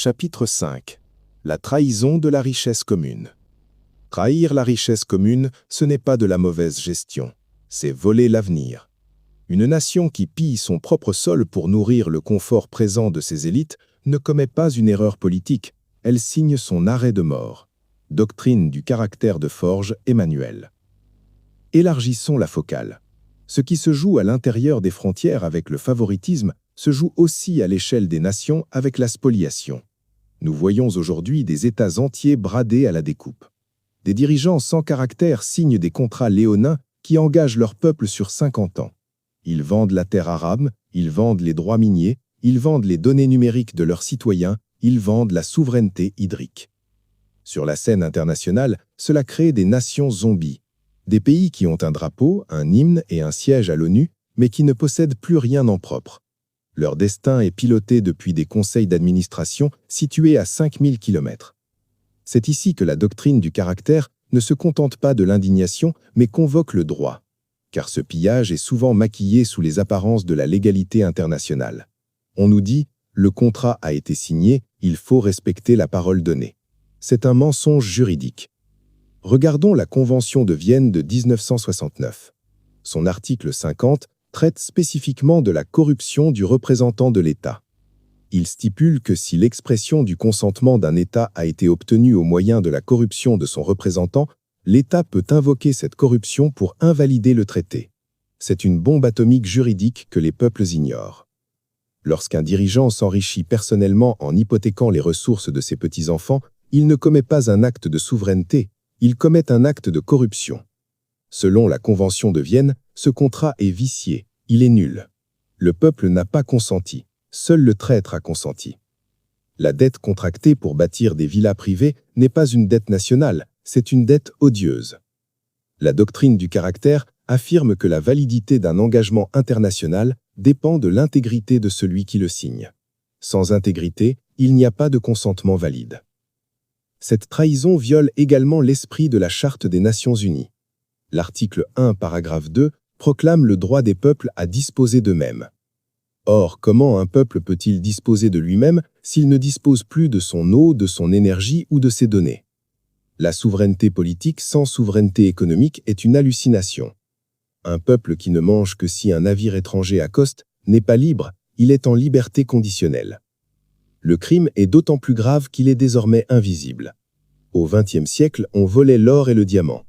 Chapitre 5. La trahison de la richesse commune. Trahir la richesse commune, ce n'est pas de la mauvaise gestion, c'est voler l'avenir. Une nation qui pille son propre sol pour nourrir le confort présent de ses élites ne commet pas une erreur politique, elle signe son arrêt de mort. Doctrine du caractère de Forge, Emmanuel. Élargissons la focale. Ce qui se joue à l'intérieur des frontières avec le favoritisme se joue aussi à l'échelle des nations avec la spoliation. Nous voyons aujourd'hui des États entiers bradés à la découpe. Des dirigeants sans caractère signent des contrats léonins qui engagent leur peuple sur 50 ans. Ils vendent la terre arabe, ils vendent les droits miniers, ils vendent les données numériques de leurs citoyens, ils vendent la souveraineté hydrique. Sur la scène internationale, cela crée des nations zombies. Des pays qui ont un drapeau, un hymne et un siège à l'ONU, mais qui ne possèdent plus rien en propre. Leur destin est piloté depuis des conseils d'administration situés à 5000 km. C'est ici que la doctrine du caractère ne se contente pas de l'indignation, mais convoque le droit. Car ce pillage est souvent maquillé sous les apparences de la légalité internationale. On nous dit « le contrat a été signé, il faut respecter la parole donnée ». C'est un mensonge juridique. Regardons la Convention de Vienne de 1969. Son article 50 traite spécifiquement de la corruption du représentant de l'État. Il stipule que si l'expression du consentement d'un État a été obtenue au moyen de la corruption de son représentant, l'État peut invoquer cette corruption pour invalider le traité. C'est une bombe atomique juridique que les peuples ignorent. Lorsqu'un dirigeant s'enrichit personnellement en hypothéquant les ressources de ses petits-enfants, il ne commet pas un acte de souveraineté, il commet un acte de corruption. Selon la Convention de Vienne, ce contrat est vicié, il est nul. Le peuple n'a pas consenti, seul le traître a consenti. La dette contractée pour bâtir des villas privées n'est pas une dette nationale, c'est une dette odieuse. La doctrine du caractère affirme que la validité d'un engagement international dépend de l'intégrité de celui qui le signe. Sans intégrité, il n'y a pas de consentement valide. Cette trahison viole également l'esprit de la Charte des Nations Unies. L'article 1, paragraphe 2, proclame le droit des peuples à disposer d'eux-mêmes. Or, comment un peuple peut-il disposer de lui-même s'il ne dispose plus de son eau, de son énergie ou de ses données? La souveraineté politique sans souveraineté économique est une hallucination. Un peuple qui ne mange que si un navire étranger accoste n'est pas libre, il est en liberté conditionnelle. Le crime est d'autant plus grave qu'il est désormais invisible. Au XXe siècle, on volait l'or et le diamant.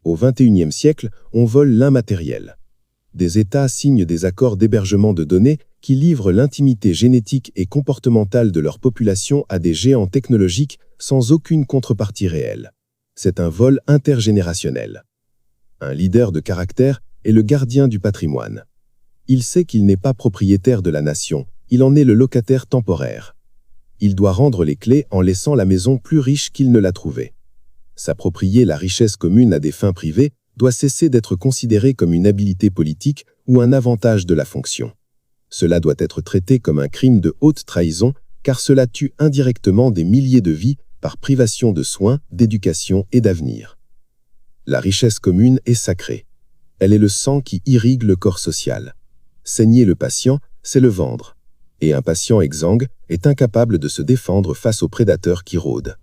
Au XXIe siècle, on vole l'immatériel. Des États signent des accords d'hébergement de données qui livrent l'intimité génétique et comportementale de leur population à des géants technologiques sans aucune contrepartie réelle. C'est un vol intergénérationnel. Un leader de caractère est le gardien du patrimoine. Il sait qu'il n'est pas propriétaire de la nation, il en est le locataire temporaire. Il doit rendre les clés en laissant la maison plus riche qu'il ne l'a trouvée. S'approprier la richesse commune à des fins privées doit cesser d'être considéré comme une habileté politique ou un avantage de la fonction. Cela doit être traité comme un crime de haute trahison, car cela tue indirectement des milliers de vies par privation de soins, d'éducation et d'avenir. La richesse commune est sacrée. Elle est le sang qui irrigue le corps social. Saigner le patient, c'est le vendre. Et un patient exsangue est incapable de se défendre face aux prédateurs qui rôdent.